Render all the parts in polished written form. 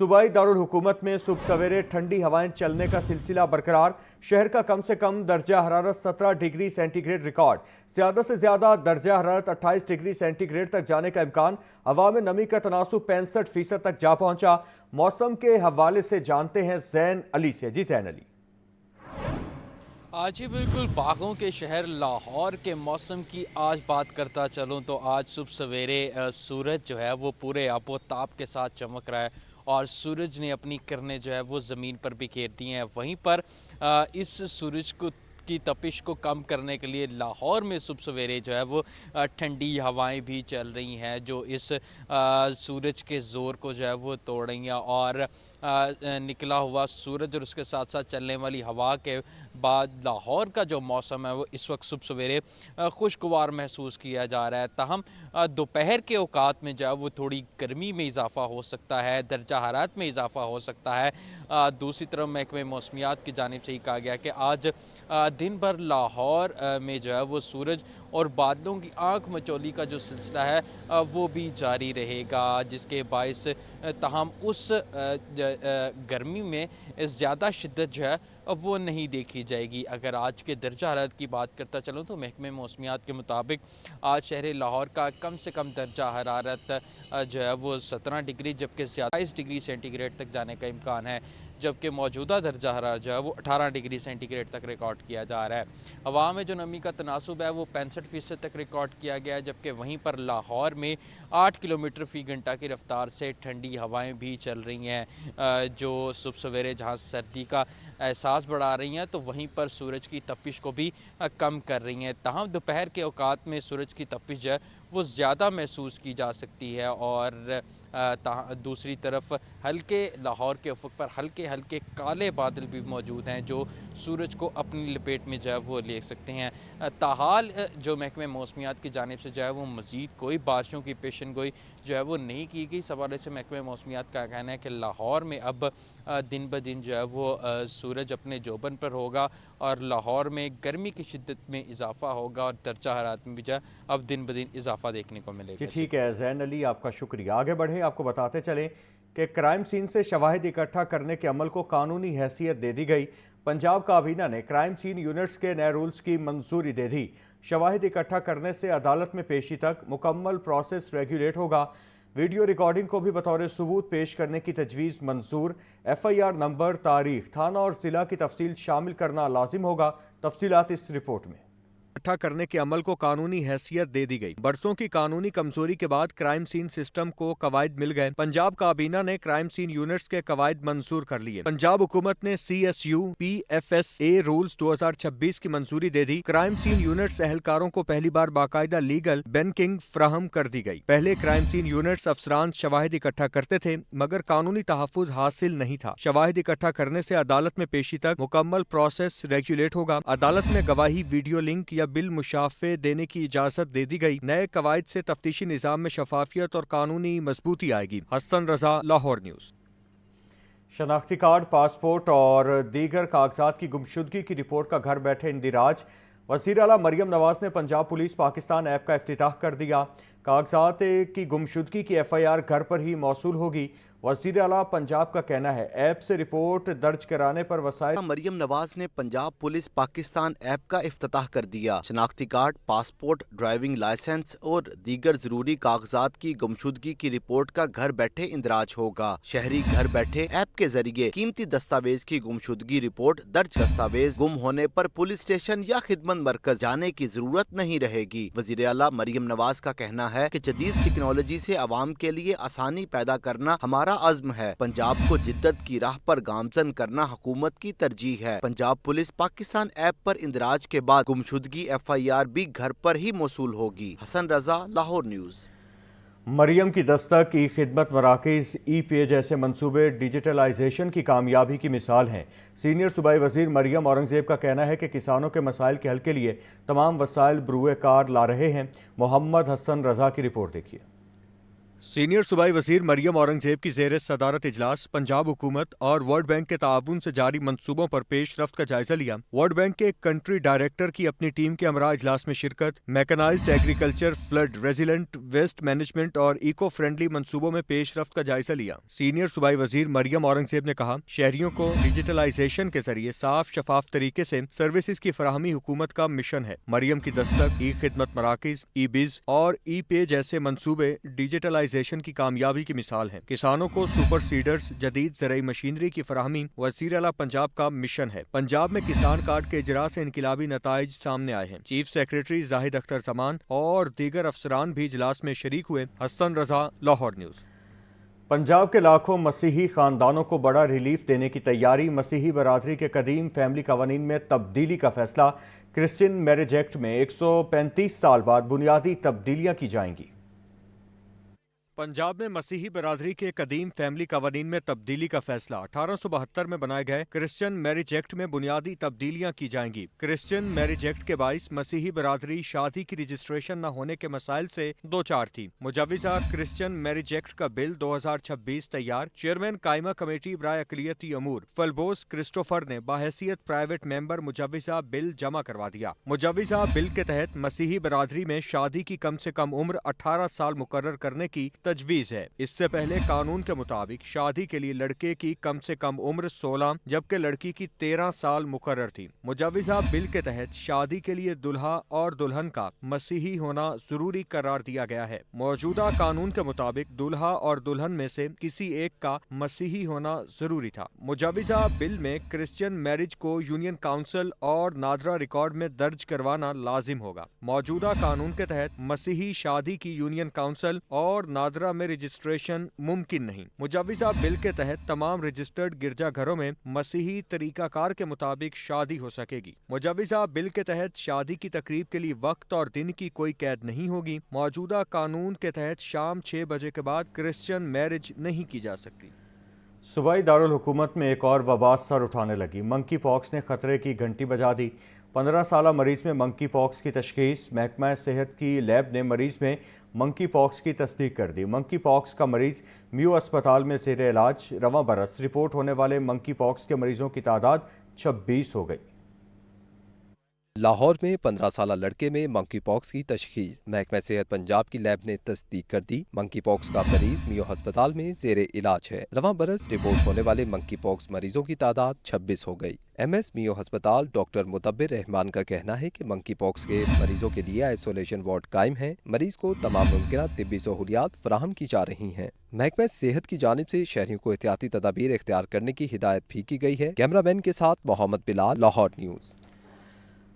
सूबाई दारुल हुकूमत में सुबह सवेरे ठंडी हवाएं चलने का सिलसिला बरकरार। शहर का कम से कम दर्जा हरारत 17 डिग्री सेंटीग्रेड रिकॉर्ड। ज़्यादा से ज़्यादा दर्जा हरारत 28 डिग्री सेंटीग्रेड तक जाने का इम्कान। हवा में नमी का तनासुब 65% तक जा पहुंचा। मौसम के हवाले से जानते हैं जैन अली से। जी जैन अली। आज ही बिल्कुल बागों के शहर लाहौर के मौसम की आज बात करता चलूँ तो आज सुबह सवेरे सूरज जो है वो पूरे आबो ताप के साथ चमक रहा है और सूरज ने अपनी किरणें जो है वो ज़मीन पर बिखेर दी हैं। वहीं पर इस सूरज को की तपिश को कम करने के लिए लाहौर में सुबह सवेरे जो है वो ठंडी हवाएं भी चल रही हैं जो इस सूरज के ज़ोर को जो है वो तोड़ रही हैं। और निकला हुआ सूरज और उसके साथ साथ चलने वाली हवा के बाद लाहौर का जो मौसम है वो इस वक्त सुबह सवेरे खुशगवार महसूस किया जा रहा है। ताहम दोपहर के औकात में जो है वो थोड़ी गर्मी में इजाफा हो सकता है, दर्जा हरारत में इजाफा हो सकता है। दूसरी तरफ महकमे मौसमियात की जानिब से ही कहा गया कि आज दिन भर लाहौर में जो है वो सूरज और बादलों की आंख मचौली का जो सिलसिला है वो भी जारी रहेगा, जिसके बायस ताहम उस गर्मी में ज़्यादा शिद्दत जो है वो नहीं देखी जाएगी। अगर आज के दर्जा हरारत की बात करता चलूँ तो महकमे मौसमियात के मुताबिक आज शहर लाहौर का कम से कम दर्जा हरारत जो है वो 17 डिग्री जबकि 27 डिग्री सेंटीग्रेड तक जाने का इम्कान है, जबकि मौजूदा दर्जा हरारत जो है वो 18 डिग्री सेंटीग्रेड तक रिकॉर्ड किया जा रहा है। हवा में जो नमी का तनासुब है वो 65% तक रिकॉर्ड किया गया है, जबकि वहीं पर लाहौर में 8 किलोमीटर फ़ी घंटा की रफ्तार से ठंडी हवाएं भी चल रही हैं जो सुबह सवेरे जहां सर्दी का एहसास बढ़ा रही हैं तो वहीं पर सूरज की तपिश को भी कम कर रही हैं। ताहम दोपहर के औकात में सूरज की तपिश जो है वो ज़्यादा महसूस की जा सकती है। और दूसरी तरफ हल्के लाहौर के उफ़क़ पर हल्के हल्के काले बादल भी मौजूद हैं जो सूरज को अपनी लपेट में जो है वो ले सकते हैं। ताहाल जो महकमे मौसमियात की जानिब से जो है वो मज़ीद कोई बारिशों की पेशन गोई जो है वो नहीं की गई। इस हवाले से महकमे मौसमियात का कहना है कि लाहौर में अब दिन ब दिन जो है वो सूरज अपने जोबन पर होगा और लाहौर में गर्मी की शिद्दत में इजाफा होगा और दर्जा हरारत में भी जो है अब दिन ब दिन इजाफा देखने को मिलेगा। ठीक है जैन अली, आपका शुक्रिया। आगे बढ़े, आपको बताते चलें कि क्राइम सीन से शवाहिद इकट्ठा करने के अमल को कानूनी हैसियत दे दी गई। पंजाब काबीना ने क्राइम सीन यूनिट्स के नए रूल्स की मंजूरी दे दी। शवाहिद इकट्ठा करने से अदालत में पेशी तक मुकम्मल प्रोसेस रेगुलेट होगा। वीडियो रिकॉर्डिंग को भी बतौर सबूत पेश करने की तजवीज़ मंजूर। FIR नंबर, तारीख, थाना और जिला की तफसील शामिल करना लाजिम होगा। तफसीलात इस रिपोर्ट में। इकट्ठा करने के अमल को कानूनी हैसियत दे दी गई। बरसों की कानूनी कमजोरी के बाद क्राइम सीन सिस्टम को कवायद मिल गए। पंजाब काबीना ने क्राइम सीन यूनिट्स के कवायद मंजूर कर लिए। पंजाब हुकूमत ने CSU PFSA रूल्स 2026 की मंजूरी दे दी। क्राइम सीन यूनिट्स एहलकारों को पहली बार बाकायदा लीगल बैंकिंग फ्राहम कर दी गई। पहले क्राइम सीन यूनिट्स अफसरान शवाहिद इकट्ठा करते थे मगर कानूनी तहफ़्फ़ुज़ हासिल नहीं था। शवाहिद इकट्ठा करने से अदालत में पेशी तक मुकम्मल प्रोसेस रेगुलेट होगा। अदालत में गवाही, वीडियो लिंक या बिल मुशाफे देने की इजाजत दे दी गई। नए कवायद से तफ्तीशी निज़ाम में शफाफियत और कानूनी मजबूती आएगी। Hasan Raza, Lahore news. शनाख्ती card, passport और दीगर कागजात की गुमशुदगी की रिपोर्ट का घर बैठे इंदिराज। वज़ीर आला मरियम नवाज ने पंजाब पुलिस पाकिस्तान ऐप का इफ्तिताह कर दिया। कागजात की गुमशुदगी की FIR घर पर ही मौसूल होगी। वज़ीर आला पंजाब का कहना है ऐप से रिपोर्ट दर्ज कराने पर वसाइल। मरियम नवाज ने पंजाब पुलिस पाकिस्तान ऐप का इफ्तिताह कर दिया। शनाख्ती कार्ड, पासपोर्ट, ड्राइविंग लाइसेंस और दीगर जरूरी कागजात की गुमशुदगी की रिपोर्ट का घर बैठे इंदराज होगा। शहरी घर बैठे ऐप के जरिए कीमती दस्तावेज की गुमशुदगी रिपोर्ट दर्ज दस्तावेज गुम होने पर पुलिस स्टेशन या खिदमत मरकज जाने की जरूरत नहीं रहेगी। वज़ीर आला मरियम नवाज का कहना है कि जदीद टेक्नोलॉजी से आवाम के लिए आसानी पैदा करना हमारा अज़्म है। पंजाब को जिद्दत की राह पर गामजन करना हुकूमत की तरजीह है। पंजाब पुलिस पाकिस्तान ऐप पर इंदराज के बाद गुमशुदगी FIR भी घर पर ही मौसूल होगी। हसन रजा, लाहौर न्यूज़। मरियम की दस्तक, ई खिदमत मराकिज़, E-पे जैसे मंसूबे डिजिटलाइजेशन की कामयाबी की मिसाल हैं। सीनियर सूबाई वज़ीर मरियम औरंगज़ेब का कहना है कि किसानों के मसाइल के हल के लिए तमाम वसाइल बरूए कार ला रहे हैं। मोहम्मद हसन रजा की रिपोर्ट देखिए। सीनियर सूबाई वजीर मरियम औरंगजेब की ज़ेर सदारत इजलास पंजाब हुकूमत और वर्ल्ड बैंक के ताउन से जारी मंसूबों पर पेश रफ्त का जायजा लिया। वर्ल्ड बैंक के कंट्री डायरेक्टर की अपनी टीम के हमरा इजलास में शिरकत, mechanised agriculture, flood resilient, waste management और इको फ्रेंडली मंसूबों में पेश रफ्त का जायजा लिया। सीनियर सूबाई वजीर मरियम औरंगजेब ने कहा, शहरियों को डिजिटलाइजेशन के जरिए साफ शफाफ तरीके से सर्विसेज की फराहमी हुकूमत का मिशन है। मरियम की दस्तक, ई खिदमत मराकिज, ई बिज और ई पे जैसे मंसूबे डिजिटलाइजेशन की कामयाबी की मिसाल है। किसानों को सुपर सीडर्स, जदीद ज़राई मशीनरी की फराहमी वज़ीर आला पंजाब का मिशन है। पंजाब में किसान कार्ड के इजरा से इनकलाबी नताइज सामने आए हैं। चीफ सेक्रेटरी जाहिद अख्तर जमान और दीगर अफसरान भी इजलास में शरीक हुए। हसन रजा, लाहौर न्यूज़। पंजाब के लाखों मसीही खानदानों को बड़ा रिलीफ देने की तैयारी। मसीही बरादरी के कदीम फैमिली कवानीन में तब्दीली का फैसला। क्रिश्चियन मैरिज एक्ट में 135 साल बाद बुनियादी तब्दीलियां की जाएंगी। पंजाब में मसीही बरादरी के कदीम फैमिली कवानीन में तब्दीली का फैसला। 1872 में बनाए गए क्रिश्चियन मैरिज एक्ट में बुनियादी तब्दीलियां की जाएंगी। क्रिश्चियन मैरिज एक्ट के बाइस मसीही बरादरी शादी की रजिस्ट्रेशन न होने के मसाइल से दो चार थी। मुजव्विज़ा क्रिश्चियन मैरिज एक्ट का बिल 2026 तैयार। चेयरमैन कायमा कमेटी बराए अक़लियती अमूर फलबोस क्रिस्टोफर ने बाहैसियत प्राइवेट मेंबर मुजव्विज़ा बिल जमा करवा दिया। मुजव्विज़ा बिल के तहत मसीही बरादरी में शादी की कम से कम उम्र 18 साल मुकर्रर करने की तजवीज है। इससे पहले कानून के मुताबिक शादी के लिए लड़के की कम से कम उम्र 16 जबकि लड़की की 13 साल मुकर्रर थी। मुजव्विज़ा बिल के तहत शादी के लिए दुल्हा और दुल्हन का मसीही होना जरूरी करार दिया गया है। मौजूदा कानून के मुताबिक दुल्हा और दुल्हन में से किसी एक का मसीही होना जरूरी था। मुजव्विज़ा बिल में क्रिश्चियन मैरिज को यूनियन काउंसिल और नादरा रिकॉर्ड में दर्ज करवाना लाजिम होगा। मौजूदा कानून के तहत मसीही शादी की यूनियन काउंसिल और नादरा में रजिस्ट्रेशन मुमकिन नहीं। मुजव्विज़ा बिल के तहत तमाम रजिस्टर्ड गिरजाघरों में मसीही तरीकाकार के मुताबिक शादी हो सकेगी। मुजव्विज़ा बिल के तहत शादी की तकरीब के लिए वक्त और दिन की कोई कैद नहीं होगी। मौजूदा कानून के तहत शाम 6 बजे के बाद क्रिश्चियन मैरिज नहीं की जा सकती। सूबाई दारुल हुकूमत में एक और वबा सर उठाने लगी। मंकी पॉक्स ने खतरे की घंटी बजा दी। 15 साला मरीज में मंकी पॉक्स की तशखीस। महकमा सेहत की लैब ने मरीज में मंकी पॉक्स की तस्दीक कर दी। मंकी पॉक्स का मरीज मियो अस्पताल में ज़ेर इलाज। रवां बरस रिपोर्ट होने वाले मंकी पॉक्स के मरीजों की तादाद 26 हो गई। लाहौर में 15 साला लड़के में मंकी पॉक्स की तशखीस। महकमा सेहत पंजाब की लैब ने तस्दीक कर दी। मंकी पॉक्स का मरीज मियो अस्पताल में ज़ेर इलाज है। रवां बरस रिपोर्ट होने वाले मंकी पॉक्स मरीजों की तादाद 26 हो गई। MS मियो अस्पताल डॉक्टर मुतब्बिर रहमान का कहना है कि मंकी पॉक्स के मरीजों के लिए आइसोलेशन वार्ड कायम है। मरीज को तमाम मुमकिन तिब्बी सहूलियात फराहम की जा रही हैं। महकमा सेहत की जानिब से शहरियों को एहतियाती तदाबीर इख्तियार करने की हिदायत भी की गई है। कैमरामैन के साथ मोहम्मद बिलाल, लाहौर न्यूज़।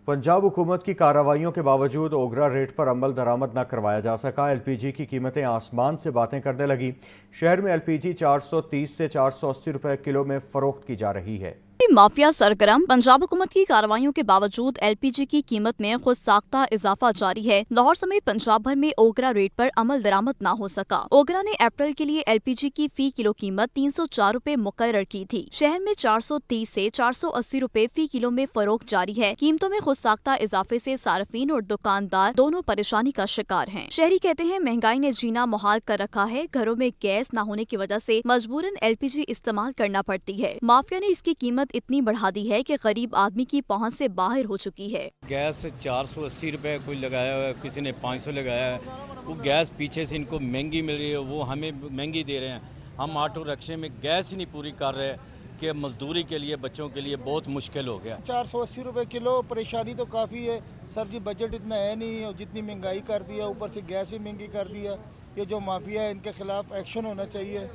पंजाब हुकूमत की कार्रवाइयों के बावजूद ओगरा रेट पर अमल दरामद न करवाया जा सका। LPG की कीमतें आसमान से बातें करने लगी। शहर में LPG 430 से 480 रुपए किलो में फरोख्त की जा रही है। माफिया सरगर्म। पंजाब हुकूमत की कार्रवाइयों के बावजूद LPG की कीमत में खुद साख्ता इजाफा जारी है। लाहौर समेत पंजाब भर में ओगरा रेट पर अमल दरामद न हो सका। ओगरा ने अप्रैल के लिए LPG की फी किलो कीमत 304 रुपए मुकर्रर की थी। शहर में 430 से 480 रुपए फी किलो में फरोख्त जारी है। कीमतों में खुद साख्ता इजाफे से सार्फिन और दुकानदार दोनों परेशानी का शिकार हैं। शहरी कहते हैं महंगाई ने जीना मुहाल कर रखा है। घरों में गैस न होने की वजह से मजबूरन LPG इस्तेमाल करना पड़ती है। माफिया ने इसकी कीमत इतनी बढ़ा दी है कि गरीब आदमी की पहुंच से बाहर हो चुकी है। गैस 480 रुपए कोई लगाया हुआ है, किसी ने 500 लगाया है। वो गैस पीछे से इनको महंगी मिल रही है, वो हमें महंगी दे रहे हैं। हम ऑटो रिक्शे में गैस ही नहीं पूरी कर रहे कि मजदूरी के लिए बच्चों के लिए बहुत मुश्किल हो गया। 480 रुपए किलो, परेशानी तो काफ़ी है सर जी। बजट इतना है नहीं, जितनी महंगाई कर दिया, ऊपर से गैस भी महंगी कर दिया। ये जो माफिया है इनके खिलाफ एक्शन होना चाहिए।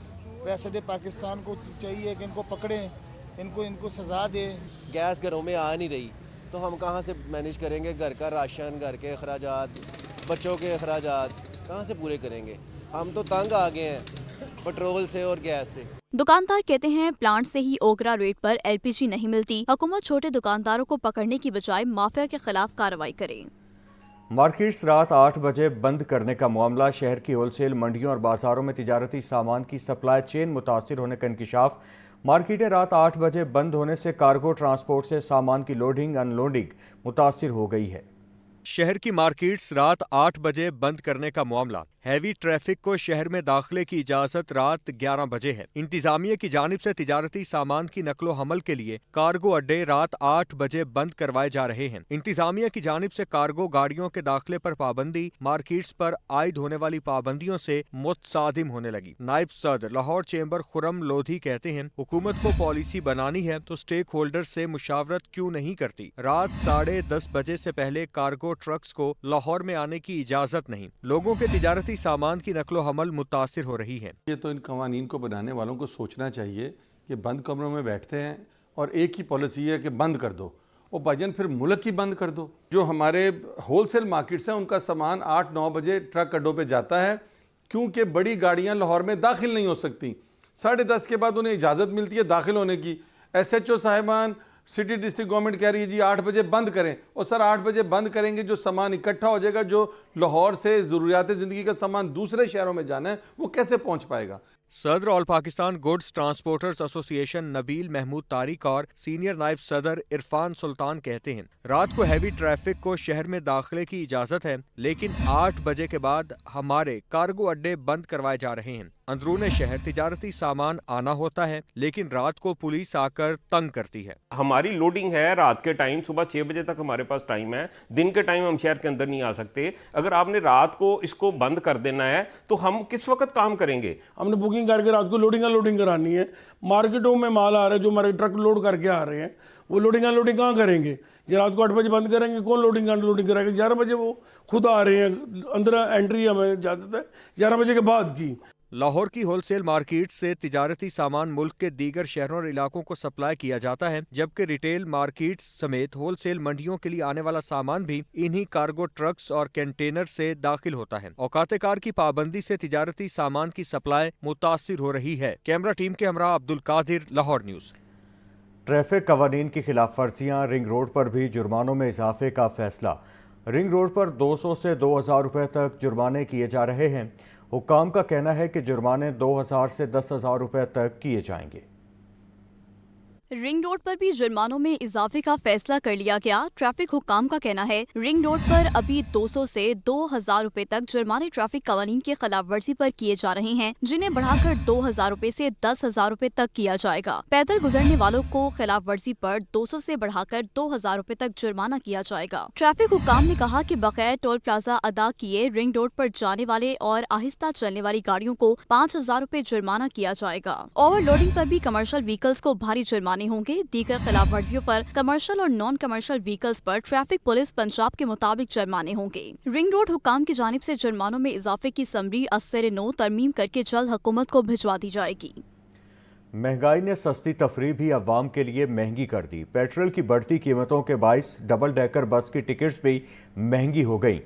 वैसे पाकिस्तान को चाहिए कि इनको पकड़ें, इनको सज़ा दें। गैस घरों में आ नहीं रही तो हम कहाँ से मैनेज करेंगे? घर का राशन, घर के अखराजात, बच्चों के अखराजात कहाँ से पूरे करेंगे? हम तो तंग आ गए हैं पेट्रोल से और गैस से। दुकानदार कहते हैं प्लांट से ही ओगरा रेट पर LPG नहीं मिलती। हुकूमत छोटे दुकानदारों को पकड़ने की बजाय माफिया के खिलाफ कार्रवाई करे। मार्केट्स रात 8 बजे बंद करने का मामला। शहर की होलसेल मंडियों और बाजारों में तिजारती सामान की सप्लाई चेन मुतासिर होने का इंकिशाफ। मार्केटें रात 8 बजे बंद होने से कार्गो ट्रांसपोर्ट से सामान की लोडिंग अनलोडिंग मुतासिर हो गई है। शहर की मार्केट्स रात 8 बजे बंद करने का मामला। हैवी ट्रैफिक को शहर में दाखिले की इजाजत रात 11 बजे है। इंतजामिया की जानिब से तिजारती सामान की नकलो हमल के लिए कार्गो अड्डे रात 8 बजे बंद करवाए जा रहे हैं। इंतजामिया की जानिब से कार्गो गाड़ियों के दाखिले पर पाबंदी, मार्केट्स पर आयद होने वाली पाबंदियों से मुतसादिम होने लगी। नायब सदर लाहौर चेंबर खुरम लोधी कहते हैं, हुकूमत को पॉलिसी बनानी है तो स्टेक होल्डर से मुशावरत क्यों नहीं करती। रात 10:30 बजे से पहले कार्गो ट्रक्स को लाहौर में आने की इजाजत नहीं। लोगों के तिजारती सामान की नकलो हमल मुतासिर हो रही है। ये तो इन कवानीन को बनाने वालों को सोचना चाहिए कि बंद कमरों में बैठते हैं और एक ही पॉलिसी है कि बंद कर दो, और भाईजान फिर मुल्क ही बंद कर दो। जो हमारे होलसेल मार्केट्स हैं उनका सामान 8-9 बजे ट्रक अड्डों पे जाता है, क्योंकि बड़ी गाड़ियां लाहौर में दाखिल नहीं हो सकती। 10:30 के बाद उन्हें इजाज़त मिलती है दाखिल होने की। SHO साहिबान, सिटी डिस्ट्रिक्ट गवर्नमेंट कह रही है जी 8 बजे बंद करें, और सर 8 बजे बंद करेंगे, जो सामान इकट्ठा हो जाएगा, जो लाहौर से ज़रूरियात ज़िंदगी का सामान दूसरे शहरों में जाना है, वो कैसे पहुँच पाएगा। सदर all Pakistan goods transporters association Nabeel Mahmood Tariq और सीनियर नायब सदर इरफान सुल्तान कहते हैं, रात को हैवी ट्रैफिक को शहर में दाखिले की इजाजत है, लेकिन 8 बजे के बाद हमारे कार्गो अड्डे बंद करवाए जा रहे हैं। अंदरूने शहर तिजारती सामान आना होता है, लेकिन रात को पुलिस आकर तंग करती है। हमारी लोडिंग है रात के टाइम, सुबह 6 बजे तक हमारे पास टाइम है, दिन के टाइम हम शहर के अंदर नहीं आ सकते। अगर आपने रात को इसको बंद कर देना है तो हम किस वक्त काम करेंगे। हमने बुकिंग करके रात को लोडिंग करानी है। मार्केटों में माल आ रहा है, जो हमारे ट्रक लोड करके आ रहे हैं, वो लोडिंग कहाँ करेंगे। ये रात को 8 बजे बंद करेंगे, कौन लोडिंग कराएगा। 11 बजे वो खुद आ रहे हैं, अंदर एंट्री हमें इजाजत है 11 बजे के बाद की। लाहौर की होलसेल मार्केट से तिजारती सामान मुल्क के दीगर शहरों और इलाकों को सप्लाई किया जाता है, जबकि रिटेल मार्केट समेत होलसेल मंडियों के लिए आने वाला सामान भी इन्हीं कार्गो ट्रक्स और कंटेनर से दाखिल होता है। औकात कार की पाबंदी से तिजारती सामान की सप्लाई मुतासिर हो रही है। कैमरा टीम के हमरा अब्दुल कादिर, लाहौर न्यूज़। ट्रैफिक कवानीन की खिलाफ वर्जियाँ, रिंग रोड पर भी जुर्मानों में इजाफे का फैसला। रिंग रोड पर 200 से 2000 रुपये तक जुर्माने किए जा रहे हैं। हुक्काम का कहना है कि जुर्माने 2000 से 10,000 रुपये तक किए जाएंगे। रिंग रोड पर भी जुर्मानों में इजाफे का फैसला कर लिया गया। ट्रैफिक हुक्काम का कहना है, रिंग रोड पर अभी 200 से 2000 रुपए तक जुर्माने ट्रैफिक कवानीन की खिलाफ वर्जी पर किए जा रहे हैं, जिन्हें बढ़ाकर 2000 रुपए से 10,000 रुपए तक किया जाएगा। पैदल गुजरने वालों को खिलाफ वर्जी पर 200 से बढ़ाकर 2000 रुपए तक जुर्माना किया जाएगा। ट्रैफिक हुक्काम ने कहा कि बगैर टोल प्लाजा अदा किए रिंग रोड पर जाने वाले और आहिस्ता चलने वाली गाड़ियों को 5000 रुपए जुर्माना किया जाएगा। ओवरलोडिंग पर भी कमर्शियल व्हीकल्स को भारी जुर्माने होंगे। दीगर खिलाफ वर्जियों पर कमर्शियल और नॉन कमर्शियल व्हीकल्स पर ट्रैफिक पुलिस पंजाब के मुताबिक जुर्माने होंगे। रिंग रोड हुक्काम की जानिब से जुर्मानों में इजाफे की समरी असर-ए-नौ तरमीम करके जल्द हुकूमत को भिजवा दी जाएगी। महंगाई ने सस्ती तफरीह भी अवाम के लिए महंगी कर दी। पेट्रोल की बढ़ती कीमतों के बाइस डबल डेकर बस की टिकट्स भी महंगी हो गई।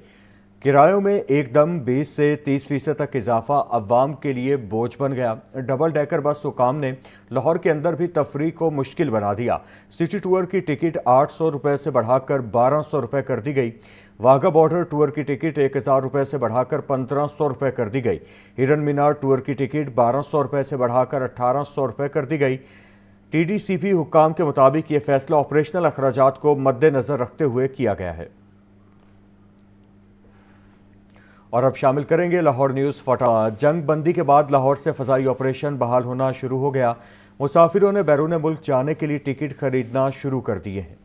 किरायों में एकदम 20 से 30% तक इजाफा अवाम के लिए बोझ बन गया। डबल डेकर बस हुकाम ने लाहौर के अंदर भी तफरीह को मुश्किल बना दिया। सिटी टूर की टिकट 800 रुपये से बढ़ाकर 1200 रुपये कर दी गई। वाघा बॉर्डर टूर की टिकट 1000 रुपये से बढ़ाकर 1500 रुपये कर दी गई। हिरन मीनार टूर की टिकट 1200 रुपये से बढ़ाकर 1800 रुपये कर दी गई। TDCP हुकाम के मुताबिक ये फैसला ऑपरेशनल अखराजात को मद्देनजर रखते हुए किया गया है। और अब शामिल करेंगे लाहौर न्यूज़ फटा। जंग बंदी के बाद लाहौर से फ़ज़ाई ऑपरेशन बहाल होना शुरू हो गया। मुसाफिरों ने बैरून मुल्क जाने के लिए टिकट खरीदना शुरू कर दिए हैं।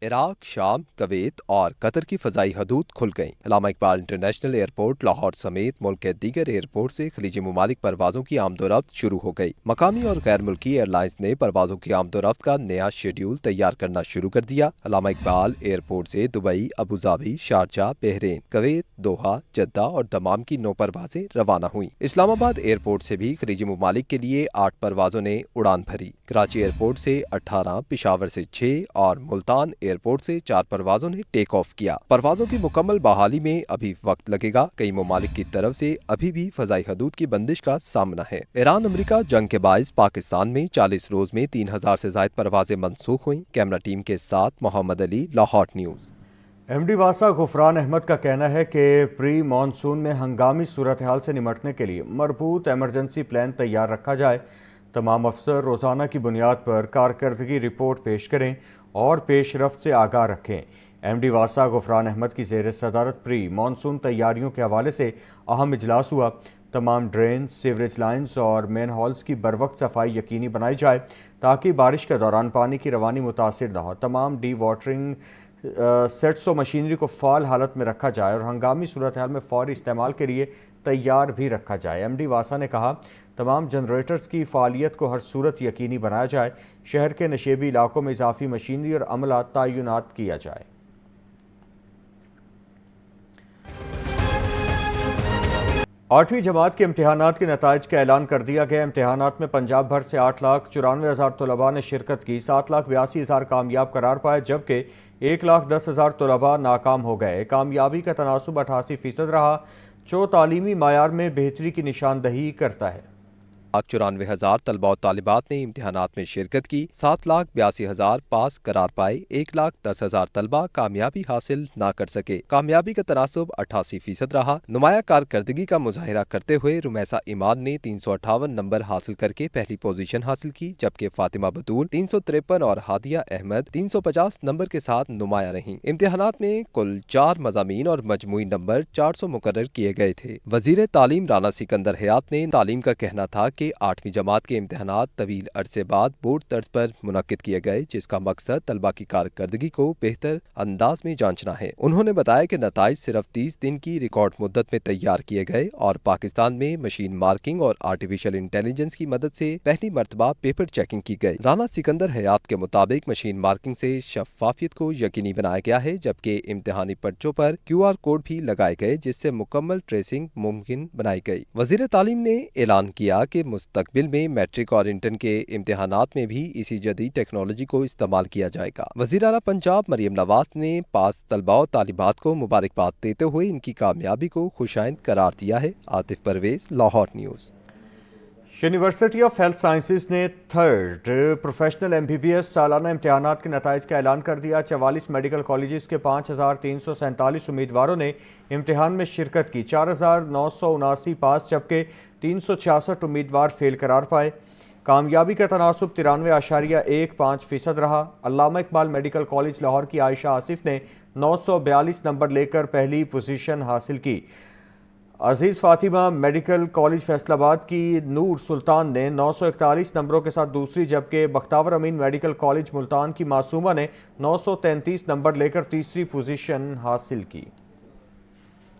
इराक, शाम, कवैत और कतर की फ़ज़ाई हदूद खुल गईं। अल्लामा इकबाल इंटरनेशनल एयरपोर्ट लाहौर समेत मुल्क के दीगर एयरपोर्ट से खलीजी ममालिक परवाज़ों की आमदोरफ्त शुरू हो गई। मकामी और गैर मुल्की एयरलाइंस ने परवाज़ों की आमदोरफ्त का नया शेड्यूल तैयार करना शुरू कर दिया। अल्लामा इकबाल एयरपोर्ट से Dubai, Abu Dhabi, Sharjah, Bahrain, Kuwait, Doha, Jeddah और दमाम की 9 परवाजें रवाना हुई। इस्लामाबाद एयरपोर्ट से भी खलीजी ममालिक के लिए 8 परवाज़ों ने उड़ान भरी। कराची एयरपोर्ट से 18, पिशावर से 6 और मुल्तान एयरपोर्ट से 4 परवाजों ने टेक ऑफ किया। परवाजों की मुकम्मल बहाली में अभी वक्त लगेगा। कई ममालिक की तरफ से अभी भी फ़ज़ाई हदूद की बंदिश का सामना है। ईरान अमेरिका जंग के बाइस पाकिस्तान में 40 रोज में 3000 से ज़ायद परवाजें मनसूख हुई। कैमरा टीम के साथ मोहम्मद अली, लाहौर न्यूज़। MD वासा गुफरान अहमद का कहना है कि प्री मानसून में हंगामी सूरत हाल से निमटने के लिए मरबूत एमरजेंसी प्लान तैयार रखा जाए। तमाम अफसर रोज़ाना की बुनियाद पर कारकर्दगी रिपोर्ट पेश करें और पेशरफ्त से आगाह रखें। ایم ڈی واسا غفران احمد کی زیر صدارت پری مانسون تیاریوں کے حوالے سے اہم اجلاس ہوا۔ تمام ڈرین، سیوریج لائنز اور مین ہالز کی بروقت صفائی یقینی بنائی جائے تاکہ بارش کے دوران پانی کی روانی متاثر نہ ہو۔ تمام ڈی واٹرنگ سیٹس و مشینری کو فعال حالت میں رکھا جائے اور ہنگامی صورتحال میں فوری استعمال کے لیے تیار بھی رکھا جائے۔ ایم ڈی واسا نے کہا تمام جنریٹرز کی فعالیت کو ہر صورت یقینی بنایا جائے۔ شہر کے نشیبی علاقوں میں اضافی مشینری اور عملہ تعینات کیا جائے۔ 8ویں جماعت کے امتحانات کے نتائج کا اعلان کر دیا گیا۔ امتحانات میں پنجاب بھر سے 8,94,000 طلباء نے شرکت کی، 7,82,000 کامیاب قرار پائے جبکہ 1,10,000 طلباء ناکام ہو گئے۔ کامیابی کا تناسب 88% رہا، جو تعلیمی معیار میں بہتری کی نشاندہی کرتا ہے۔ 94,000 طلباء و طالبات نے امتحانات میں شرکت کی، 7,82,000 پاس قرار پائے، 1,10,000 طلباء کامیابی حاصل نہ کر سکے۔ کامیابی کا تناسب 88% رہا۔ نمایاں کارکردگی کا مظاہرہ کرتے ہوئے رمیسہ ایمان نے 358 نمبر حاصل کر کے پہلی پوزیشن حاصل کی جبکہ فاطمہ بطول 353 اور ہادیہ احمد 350 نمبر کے ساتھ نمایاں رہیں۔ امتحانات میں کل 4 مضامین اور مجموعی نمبر 400 مقرر کیے گئے تھے۔ وزیر تعلیم رانا سکندر حیات نے تعلیم کا کہنا تھا کہ 8ویں جماعت کے امتحانات طویل عرصے بعد بورڈ طرز پر منعقد کیے گئے جس کا مقصد طلباء کی کارکردگی کو بہتر انداز میں جانچنا ہے۔ انہوں نے بتایا کہ نتائج صرف 30 دن کی ریکارڈ مدت میں تیار کیے گئے اور پاکستان میں مشین مارکنگ اور آرٹیفیشل انٹیلیجنس کی مدد سے پہلی مرتبہ پیپر چیکنگ کی گئی۔ رانا سکندر حیات کے مطابق مشین مارکنگ سے شفافیت کو یقینی بنایا گیا ہے جبکہ امتحانی پرچوں پر QR کوڈ بھی لگائے گئے جس سے مکمل ٹریسنگ ممکن بنائی گئی۔ وزیر تعلیم نے اعلان کیا کہ مستقبل میں میٹرک اور انٹر کے امتحانات میں بھی اسی جدید ٹیکنالوجی کو استعمال کیا جائے گا۔ وزیر اعلیٰ پنجاب مریم نواز نے پاس طلباء و طالبات کو مبارکباد دیتے ہوئے ان کی کامیابی کو خوشائند قرار دیا ہے۔ Atif Pervez, Lahore news. University of health sciences نے 3rd پروفیشنل MBBS سالانہ امتحانات کے نتائج کا اعلان کر دیا۔ 44 میڈیکل کالجز کے 5,347 امیدواروں نے امتحان میں شرکت کی، 4,979 پاس جبکہ 366 امیدوار فیل قرار پائے۔ کامیابی کا تناسب 93.15% رہا۔ علامہ اقبال میڈیکل کالج لاہور کی عائشہ آصف نے 942 نمبر لے کر پہلی پوزیشن حاصل کی۔ عزیز فاطمہ میڈیکل کالج فیصل آباد کی نور سلطان نے 941 نمبروں کے ساتھ دوسری جبکہ بختیار امین میڈیکل کالج ملتان کی معصومہ نے 933 نمبر لے کر تیسری پوزیشن حاصل کی۔